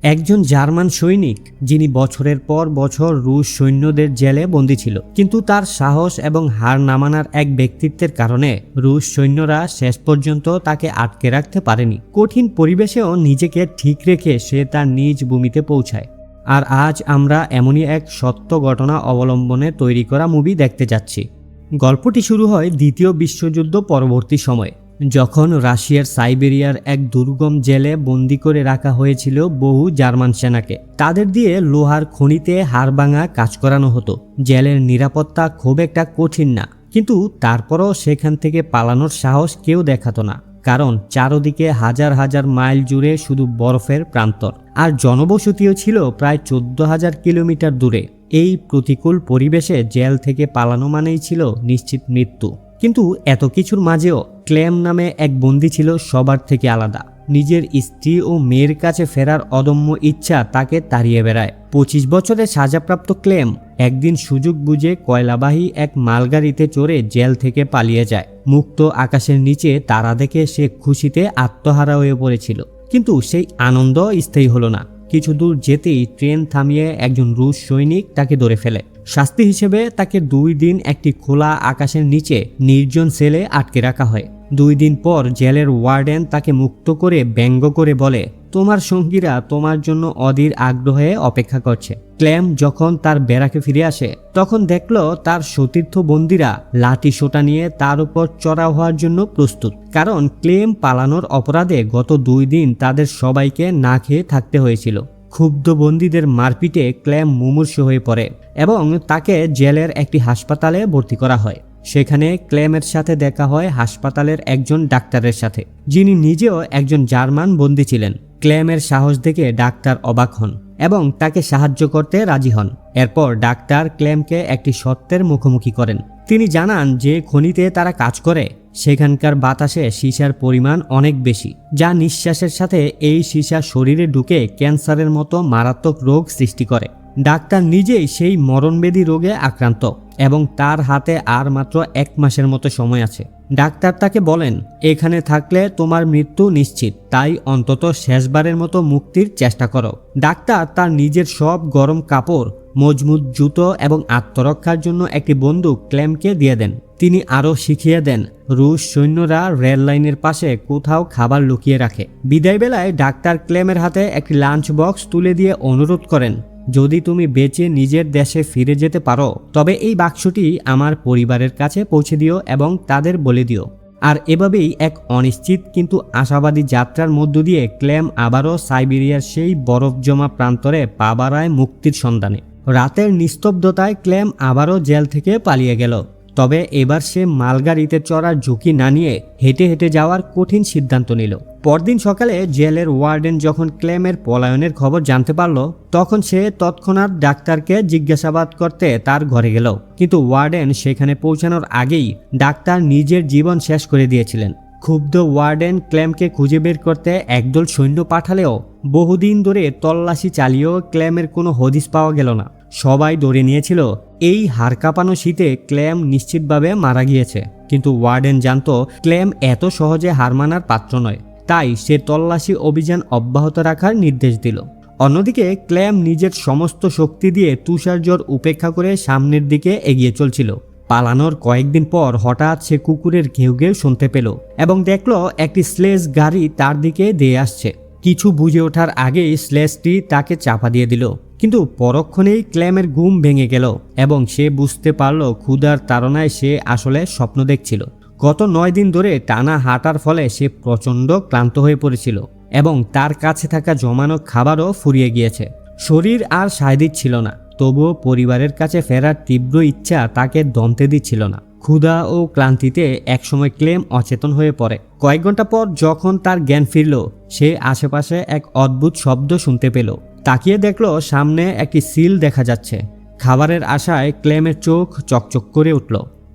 একজন জার্মান সৈনিক যিনি বছরের পর বছর রুশ সৈন্যদের জেলে বন্দী ছিল, কিন্তু তার সাহস এবং হার না মানার এক ব্যক্তিত্বের কারণে রুশ সৈন্যরা শেষ পর্যন্ত তাকে আটকে রাখতে পারেনি। কঠিন পরিবেশেও নিজেকে ঠিক রেখে সে তার নিজ ভূমিতে পৌঁছায়। আর আজ আমরা এমনই এক সত্য ঘটনা অবলম্বনে তৈরি করা মুভি দেখতে যাচ্ছি। গল্পটি শুরু হয় দ্বিতীয় বিশ্বযুদ্ধ পরবর্তী সময়ে, যখন রাশিয়ার সাইবেরিয়ার এক দুর্গম জেলে বন্দি করে রাখা হয়েছিল বহু জার্মান সেনাকে। তাদের দিয়ে লোহার খনিতে হাড়ভাঙা কাজ করানো হতো। জেলের নিরাপত্তা খুব একটা কঠিন না, কিন্তু তারপরও সেখান থেকে পালানোর সাহস কেউ দেখাতো না, কারণ চারদিকে হাজার হাজার মাইল জুড়ে শুধু বরফের প্রান্তর, আর জনবসতিও ছিল প্রায় 14,000 কিলোমিটার দূরে। এই প্রতিকূল পরিবেশে জেল থেকে পালানো মানেই ছিল নিশ্চিত মৃত্যু। কিন্তু এত কিছুর মাঝেও ক্লেম নামে এক বন্দী ছিল সবার থেকে আলাদা। নিজের স্ত্রী ও মেয়ের কাছে ফেরার অদম্য ইচ্ছা তাকে তাড়িয়ে বেড়ায়। 25 বছরের সাজাপ্রাপ্ত ক্লেম একদিন সুযোগ বুঝে কয়লাবাহী এক মালগাড়িতে চড়ে জেল থেকে পালিয়ে যায়। মুক্ত আকাশের নিচে তারা দেখে সে খুশিতে আত্মহারা হয়ে পড়েছিল, কিন্তু সেই আনন্দ স্থায়ী হলো না। কিছু দূর যেতেই ট্রেন থামিয়ে একজন রুশ সৈনিক তাকে ধরে ফেলে। শাস্তি হিসেবে তাকে 2 দিন একটি খোলা আকাশের নিচে নির্জন সেলে আটকে রাখা হয়। 2 দিন পর জেলের ওয়ার্ডেন তাকে মুক্ত করে ব্যঙ্গ করে বলে, তোমার সঙ্গীরা তোমার জন্য অধীর আগ্রহে অপেক্ষা করছে। ক্লেম যখন তার ব্যারাকে ফিরে আসে, তখন দেখল তার সতীর্থ বন্দীরা লাঠি সোটা নিয়ে তার উপর চড়াও হওয়ার জন্য প্রস্তুত, কারণ ক্লেম পালানোর অপরাধে গত 2 দিন তাদের সবাইকে না খেয়ে থাকতে হয়েছিল। ক্ষুব্ধ বন্দীদের মারপিটে ক্লেম মুমূর্ষু হয়ে পড়ে এবং তাকে জেলের একটি হাসপাতালে ভর্তি করা হয়। সেখানে ক্লেমের সাথে দেখা হয় হাসপাতালের একজন ডাক্তারের সাথে, যিনি নিজেও একজন জার্মান বন্দী ছিলেন। ক্লেমের সাহস দেখে ডাক্তার অবাক হন এবং তাকে সাহায্য করতে রাজি হন। এরপর ডাক্তার ক্লেমকে একটি সত্যের মুখোমুখি করেন। তিনি জানান যে খনিতে তারা কাজ করে সেখানকার বাতাসে সীসার পরিমাণ অনেক বেশি, যা নিঃশ্বাসের সাথে এই সীসা শরীরে ঢুকে ক্যান্সারের মতো মারাত্মক রোগ সৃষ্টি করে। ডাক্তার নিজেই সেই মরণবেদী রোগে আক্রান্ত এবং তার হাতে আর মাত্র 1 মাসের মতো সময় আছে। ডাক্তার তাকে বলেন, এখানে থাকলে তোমার মৃত্যু নিশ্চিত, তাই অন্তত শেষবারের মতো মুক্তির চেষ্টা করো। ডাক্তার তার নিজের সব গরম কাপড়, মজবুত জুতো এবং আত্মরক্ষার জন্য একটি বন্দুক ক্লেমকে দিয়ে দেন। তিনি আরও শিখিয়ে দেন রুশ সৈন্যরা রেল লাইনের পাশে কোথাও খাবার লুকিয়ে রাখে। বিদায় বেলায় ডাক্তার ক্লেমের হাতে একটি লাঞ্চ বক্স তুলে দিয়ে অনুরোধ করেন, যদি তুমি বেঁচে নিজের দেশে ফিরে যেতে পারো, তবে এই বাক্সটি আমার পরিবারের কাছে পৌঁছে দিও এবং তাদের বলে দিও। আর এভাবেই এক অনিশ্চিত কিন্তু আশাবাদী যাত্রার মধ্য দিয়ে ক্লেম আবারও সাইবেরিয়ার সেই বরফ জমা প্রান্তরে পা বাড়ায় মুক্তির সন্ধানে। রাতের নিস্তব্ধতায় ক্লেম আবারও জেল থেকে পালিয়ে গেল, তবে এবার সে মালগাড়িতে চড়ার ঝুঁকি না নিয়ে হেঁটে হেঁটে যাওয়ার কঠিন সিদ্ধান্ত নিল। পরদিন সকালে জেলের ওয়ার্ডেন যখন ক্লেমের পলায়নের খবর জানতে পারল, তখন সে তৎক্ষণাৎ ডাক্তারকে জিজ্ঞাসাবাদ করতে তার ঘরে গেল। কিন্তু ওয়ার্ডেন সেখানে পৌঁছানোর আগেই ডাক্তার নিজের জীবন শেষ করে দিয়েছিলেন। ক্ষুব্ধ ওয়ার্ডেন ক্লেমকে খুঁজে বের করতে একদল সৈন্য পাঠালেও বহুদিন ধরে তল্লাশি চালিয়েও ক্লেমের কোনো হদিস পাওয়া গেল না। সবাই ধরে নিয়েছিল এই হাড় কাঁপানো শীতে ক্লেম নিশ্চিতভাবে মারা গিয়েছে, কিন্তু ওয়ার্ডেন জানত ক্লেম এত সহজে হার মানার পাত্র নয়, তাই সে তল্লাশি অভিযান অব্যাহত রাখার নির্দেশ দিল। অন্যদিকে ক্লেম নিজের সমস্ত শক্তি দিয়ে তুষারঝড় উপেক্ষা করে সামনের দিকে এগিয়ে চলছিল। পালানোর কয়েকদিন পর হঠাৎ সে কুকুরের ঘেউ ঘেউ শুনতে পেল এবং দেখল একটি স্লেজ গাড়ি তার দিকে দিয়ে আসছে। কিছু বুঝে ওঠার আগেই স্লেজটি তাকে চাপা দিয়ে দিল, কিন্তু পরক্ষণেই ক্লেমের ঘুম ভেঙে গেল এবং সে বুঝতে পারল ক্ষুধার তাড়নায় সে আসলে স্বপ্ন দেখছিল। গত 9 দিন ধরে টানা হাঁটার ফলে সে প্রচণ্ড ক্লান্ত হয়ে পড়েছিল এবং তার কাছে থাকা জমানো খাবারও ফুরিয়ে গিয়েছে। শরীর আর সায় দিচ্ছিল না, তবুও পরিবারের কাছে ফেরার তীব্র ইচ্ছা তাকে দমতে দিচ্ছিল না। ক্ষুধা ও ক্লান্তিতে একসময় ক্লেম অচেতন হয়ে পড়ে। কয়েক ঘন্টা পর যখন তার জ্ঞান ফিরল, সে আশেপাশে এক অদ্ভুত শব্দ শুনতে পেল। তাকিয়ে দেখল সামনে একটি সিল দেখা যাচ্ছে। খাবারের আশায় ক্লেমের চোখ চকচক করে উঠল।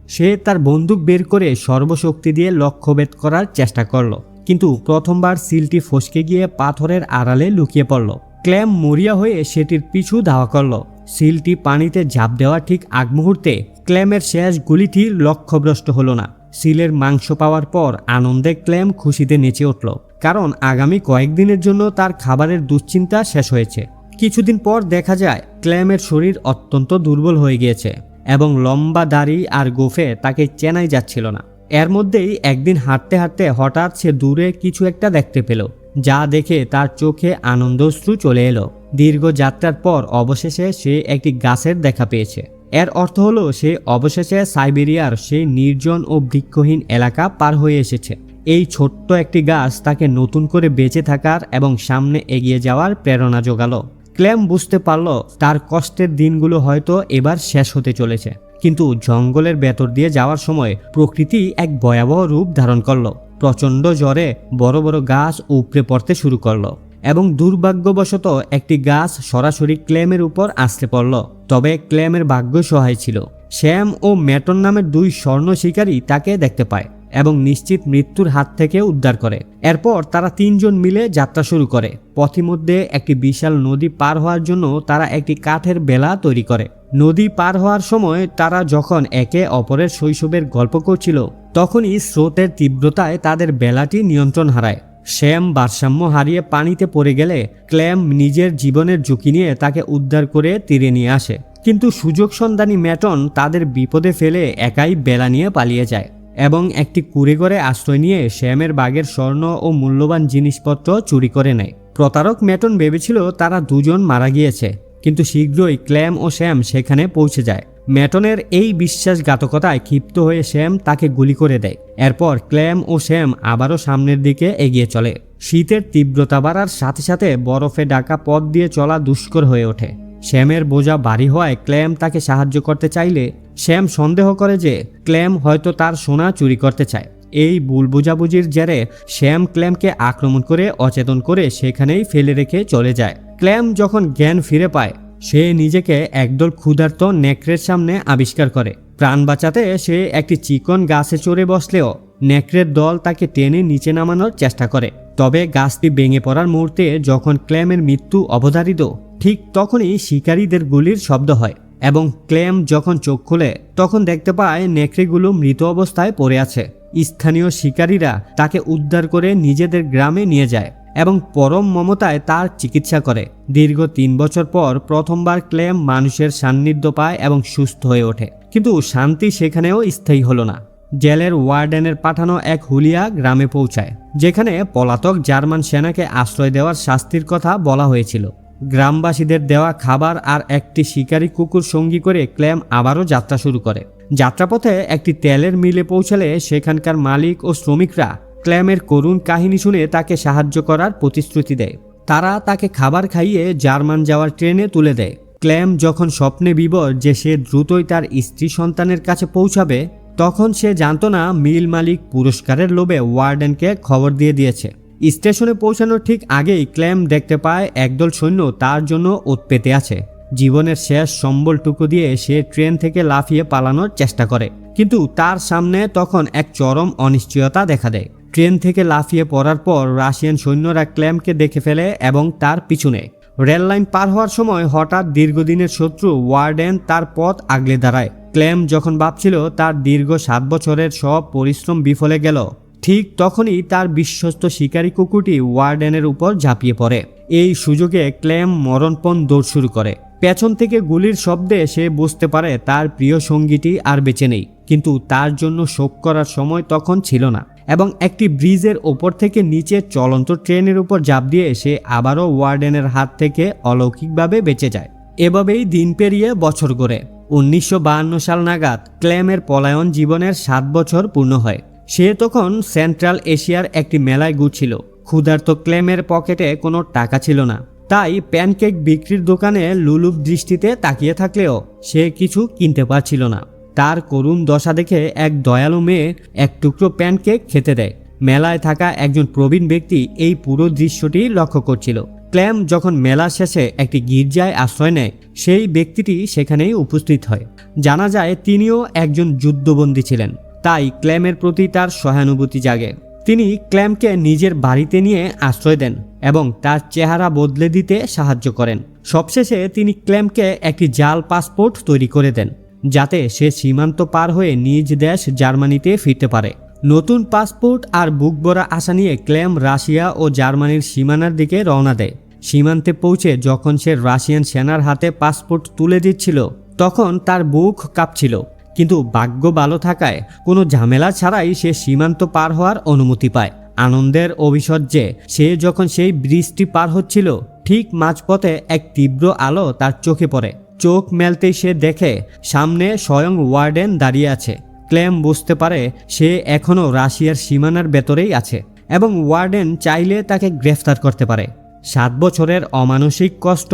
সে তার বন্দুক বের করে সর্বশক্তি দিয়ে লক্ষ্যভেদ করার চেষ্টা করল, কিন্তু প্রথমবার সিলটি ফসকে গিয়ে পাথরের আড়ালে লুকিয়ে পড়ল। ক্লেম মরিয়া হয়ে সেটির পিছু ধাওয়া করল। সিলটি পানিতে ঝাঁপ দেওয়া ঠিক আগ মুহূর্তে ক্লেমের শেষ গুলিটি লক্ষ্যভ্রষ্ট হলো না। সিলের মাংস পাওয়ার পর আনন্দে ক্লেম খুশিতে নেচে উঠল, কারণ আগামী কয়েকদিনের জন্য তার খাবারের দুশ্চিন্তা শেষ হয়েছে। কিছুদিন পর দেখা যায় ক্ল্যামের শরীর অত্যন্ত দুর্বল হয়ে গিয়েছে এবং লম্বা দাড়ি আর গোফে তাকে চেনাই যাচ্ছিল না। এর মধ্যেই একদিন হাঁটতে হাঁটতে হঠাৎ সে দূরে কিছু একটা দেখতে পেল, যা দেখে তার চোখে আনন্দাশ্রু চলে এলো। দীর্ঘ যাত্রার পর অবশেষে সে একটি গাছের দেখা পেয়েছে। এর অর্থ হলো সে অবশেষে সাইবেরিয়ার সেই নির্জন ও বৃক্ষহীন এলাকা পার হয়ে এসেছে। এই ছোট্ট একটি গাছ তাকে নতুন করে বেঁচে থাকার এবং সামনে এগিয়ে যাওয়ার প্রেরণা জোগালো। ক্ল্যাম বুঝতে পারল তার কষ্টের দিনগুলো হয়তো এবার শেষ হতে চলেছে। কিন্তু জঙ্গলের ভেতর দিয়ে যাওয়ার সময় প্রকৃতি এক ভয়াবহ রূপ ধারণ করল। প্রচণ্ড জ্বরে বড় বড় গাছ উপড়ে পড়তে শুরু করলো এবং দুর্ভাগ্যবশত একটি গাছ সরাসরি ক্ল্যামের উপর আছড়ে পড়ল। তবে ক্ল্যামের ভাগ্য সহায় ছিল। শ্যাম ও ম্যাটন নামের দুই স্বর্ণ শিকারী তাকে দেখতে পায় এবং নিশ্চিত মৃত্যুর হাত থেকে উদ্ধার করে। এরপর তারা তিনজন মিলে যাত্রা শুরু করে। পথিমধ্যে একটি বিশাল নদী পার হওয়ার জন্য তারা একটি কাঠের বেলা তৈরি করে। নদী পার হওয়ার সময় তারা যখন একে অপরের শৈশবের গল্প করছিল, তখনই স্রোতের তীব্রতায় তাদের বেলাটি নিয়ন্ত্রণ হারায়। শ্যাম ভারসাম্য হারিয়ে পানিতে পড়ে গেলে ক্ল্যাম নিজের জীবনের ঝুঁকি নিয়ে তাকে উদ্ধার করে তীরে নিয়ে আসে। কিন্তু সুযোগ সন্ধানী ম্যাটন তাদের বিপদে ফেলে একাই বেলা নিয়ে পালিয়ে যায় এবং একটি কুঁড়েঘরে আশ্রয় নিয়ে শ্যামের বাগের স্বর্ণ ও মূল্যবান জিনিসপত্র চুরি করে নেয়। প্রতারক ম্যাটন ভেবেছিল তারা দুজন মারা গিয়েছে, কিন্তু শীঘ্রই ক্ল্যাম ও শ্যাম সেখানে পৌঁছে যায়। ম্যাটনের এই বিশ্বাসঘাতকতায় ক্ষিপ্ত হয়ে শ্যাম তাকে গুলি করে দেয়। এরপর ক্ল্যাম ও শ্যাম আবারও সামনের দিকে এগিয়ে চলে। শীতের তীব্রতা বাড়ার সাথে সাথে বরফে ঢাকা পথ দিয়ে চলা দুষ্কর হয়ে ওঠে। শ্যামের বোঝা ভারী হওয়ায় ক্ল্যাম তাকে সাহায্য করতে চাইলে শ্যাম সন্দেহ করে যে ক্ল্যাম হয়তো তার সোনা চুরি করতে চায়। এই ভুল বোঝাবুঝির জেরে শ্যাম ক্ল্যামকে আক্রমণ করে অচেতন করে সেখানেই ফেলে রেখে চলে যায়। ক্ল্যাম যখন জ্ঞান ফিরে পায়, সে নিজেকে একদল ক্ষুধার্ত নেকড়ের সামনে আবিষ্কার করে। প্রাণ বাঁচাতে সে একটি চিকন গাছে চড়ে বসলেও নেকড়ের দল তাকে টেনে নিচে নামানোর চেষ্টা করে। তবে গাছটি ভেঙে পড়ার মুহূর্তে যখন ক্ল্যামের মৃত্যু অবধারিত, ঠিক তখনই শিকারীদের গুলির শব্দ হয় এবং ক্ল্যাম যখন চোখ খুলে তখন দেখতে পায় নেকড়েগুলো মৃত অবস্থায় পড়ে আছে। স্থানীয় শিকারীরা তাকে উদ্ধার করে নিজেদের গ্রামে নিয়ে যায় এবং পরম মমতায় তার চিকিৎসা করে। দীর্ঘ 3 বছর পর প্রথমবার ক্ল্যাম মানুষের সান্নিধ্য পায় এবং সুস্থ হয়ে ওঠে। কিন্তু শান্তি সেখানেও স্থায়ী হলো না। জেলের ওয়ার্ডেনের পাঠানো এক হুলিয়া গ্রামে পৌঁছায়, যেখানে পলাতক জার্মান সেনাকে আশ্রয় দেওয়ার শাস্তির কথা বলা হয়েছিল। গ্রামবাসীদের দেওয়া খাবার আর একটি শিকারী কুকুর সঙ্গী করে ক্ল্যাম আবারও যাত্রা শুরু করে। যাত্রাপথে একটি তেলের মিলে পৌঁছালে সেখানকার মালিক ও শ্রমিকরা ক্ল্যামের করুণ কাহিনী শুনে তাকে সাহায্য করার প্রতিশ্রুতি দেয়। তারা তাকে খাবার খাইয়ে জার্মান যাওয়ার ট্রেনে তুলে দেয়। ক্ল্যাম যখন স্বপ্নে বিভোর যে সে দ্রুতই তার স্ত্রী সন্তানের কাছে পৌঁছাবে, তখন সে জানত না মিল মালিক পুরস্কারের লোভে ওয়ার্ডেনকে খবর দিয়ে দিয়েছে। স্টেশনে পৌঁছানোর ঠিক আগেই ক্ল্যাম দেখতে পায় একদল সৈন্য তার জন্য ওত পেতে আছে। জীবনের শেষ সম্বলটুকু দিয়ে সে ট্রেন থেকে লাফিয়ে পালানোর চেষ্টা করে, কিন্তু তার সামনে তখন এক চরম অনিশ্চয়তা দেখা দেয়। ট্রেন থেকে লাফিয়ে পড়ার পর রাশিয়ান সৈন্যরা ক্ল্যামকে দেখে ফেলে এবং তার পিছু নেয়। রেল লাইন পার হওয়ার সময় হঠাৎ দীর্ঘদিনের শত্রু ওয়ার্ডেন তার পথ আগলে দাঁড়ায়। ক্ল্যাম যখন ভাবছিল তার দীর্ঘ 7 বছরের সব পরিশ্রম বিফলে গেল, ঠিক তখনই তার বিশ্বস্ত শিকারী কুকুরটি ওয়ার্ডেনের উপর ঝাঁপিয়ে পড়ে। এই সুযোগে ক্ল্যাম মরণপণ দৌড় শুরু করে। পেছন থেকে গুলির শব্দে সে বুঝতে পারে তার প্রিয় সঙ্গীটি আর বেঁচে নেই, কিন্তু তার জন্য শোক করার সময় তখন ছিল না এবং একটি ব্রিজের ওপর থেকে নিচে চলন্ত ট্রেনের উপর ঝাঁপ দিয়ে সে আবারও ওয়ার্ডেনের হাত থেকে অলৌকিকভাবে বেঁচে যায়। এভাবেই দিন পেরিয়ে বছর গড়ে 1952 সাল নাগাদ ক্ল্যামের পলায়ন জীবনের 7 বছর পূর্ণ হয়। সে তখন সেন্ট্রাল এশিয়ার একটি মেলায় ঘুরছিল। ক্ষুধার্ত ক্ল্যামের পকেটে কোনো টাকা ছিল না, তাই প্যানকেক বিক্রির দোকানে লুলুপ দৃষ্টিতে তাকিয়ে থাকলেও সে কিছু কিনতে পারছিল না। তার করুণ দশা দেখে এক দয়ালু মেয়ে এক টুকরো প্যানকেক খেতে দেয়। মেলায় থাকা একজন প্রবীণ ব্যক্তি এই পুরো দৃশ্যটি লক্ষ্য করছিল। ক্ল্যাম যখন মেলা শেষে একটি গির্জায় আশ্রয় নেয়, সেই ব্যক্তিটি সেখানেই উপস্থিত হয়। জানা যায় তিনিও একজন যুদ্ধবন্দী ছিলেন, তাই ক্ল্যামের প্রতি তার সহানুভূতি জাগে। তিনি ক্ল্যামকে নিজের বাড়িতে নিয়ে আশ্রয় দেন এবং তার চেহারা বদলে দিতে সাহায্য করেন। সবশেষে তিনি ক্ল্যামকে একটি জাল পাসপোর্ট তৈরি করে দেন, যাতে সে সীমান্ত পার হয়ে নিজ দেশ জার্মানিতে ফিরতে পারে। নতুন পাসপোর্ট আর বুক ভরা আশা নিয়ে ক্লেম রাশিয়া ও জার্মানির সীমানার দিকে রওনা দেয়। সীমান্তে পৌঁছে যখন সে রাশিয়ান সেনার হাতে পাসপোর্ট তুলে দিচ্ছিল তখন তার বুক কাঁপছিল, কিন্তু ভাগ্য ভালো থাকায় কোনো ঝামেলা ছাড়াই সে সীমান্ত পার হওয়ার অনুমতি পায়। আনন্দের অভিসজ্জে সে যখন সেই ব্রিজটি পার হচ্ছিল ঠিক মাঝপথে এক তীব্র আলো তার চোখে পড়ে। চোখ মেলতেই সে দেখে সামনে স্বয়ং ওয়ার্ডেন দাঁড়িয়ে আছে। ক্লেম বুঝতে পারে সে এখনও রাশিয়ার সীমানার ভেতরেই আছে এবং ওয়ার্ডেন চাইলে তাকে গ্রেফতার করতে পারে। 7 বছরের অমানসিক কষ্ট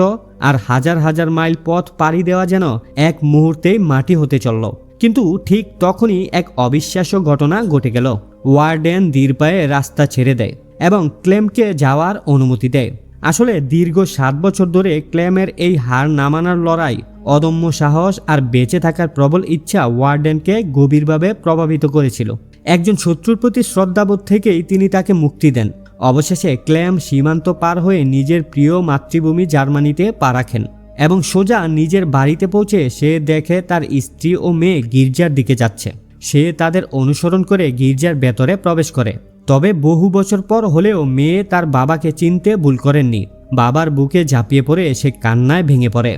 আর হাজার হাজার মাইল পথ পাড়ি দেওয়া যেন এক মুহূর্তেই মাটি হতে চলল। কিন্তু ঠিক তখনই এক অবিশ্বাস্য ঘটনা ঘটে গেল। ওয়ার্ডেন ধীর পায়ে রাস্তা ছেড়ে দেয় এবং ক্লেমকে যাওয়ার অনুমতি দেয়। আসলে দীর্ঘ 7 বছর ধরে ক্লেমের এই হার না মানার লড়াই, অদম্য সাহস আর বেঁচে থাকার প্রবল ইচ্ছা ওয়ার্ডেনকে গভীরভাবে প্রভাবিত করেছিল। একজন শত্রুর প্রতি শ্রদ্ধাবোধ থেকেই তিনি তাকে মুক্তি দেন। অবশেষে ক্লেম সীমান্ত পার হয়ে নিজের প্রিয় মাতৃভূমি জার্মানিতে পা রাখেন এবং সোজা নিজের বাড়িতে পৌঁছে সে দেখে তার স্ত্রী ও মেয়ে গির্জার দিকে যাচ্ছে। সে তাদের অনুসরণ করে গির্জার ভেতরে প্রবেশ করে। তবে বহু বছর পর হলেও মেয়ে তার বাবাকে চিনতে ভুল করেননি। বাবার বুকে ঝাঁপিয়ে পড়ে সে কান্নায় ভেঙে পড়ে।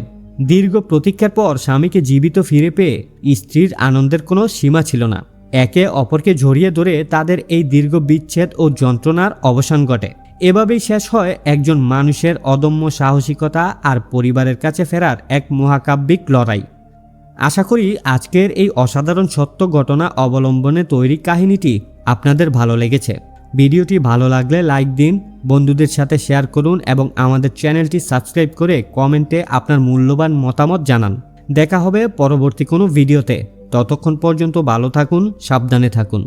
দীর্ঘ প্রতীক্ষার পর স্বামীকে জীবিত ফিরে পেয়ে স্ত্রীর আনন্দের কোনো সীমা ছিল না। একে অপরকে জড়িয়ে ধরে তাদের এই দীর্ঘ বিচ্ছেদ ও যন্ত্রণার অবসান ঘটে। এভাবেই শেষ হয় একজন মানুষের অদম্য সাহসিকতা আর পরিবারের কাছে ফেরার এক মহাকাব্যিক লড়াই। আশা করি আজকের এই অসাধারণ সত্য ঘটনা অবলম্বনে তৈরি কাহিনীটি আপনাদের ভালো লেগেছে। ভিডিওটি ভালো লাগলে লাইক দিন, বন্ধুদের সাথে শেয়ার করুন এবং আমাদের চ্যানেলটি সাবস্ক্রাইব করে কমেন্টে আপনার মূল্যবান মতামত জানান। দেখা হবে পরবর্তী কোনো ভিডিওতে। ততক্ষণ পর্যন্ত ভালো থাকুন, সাবধানে থাকুন।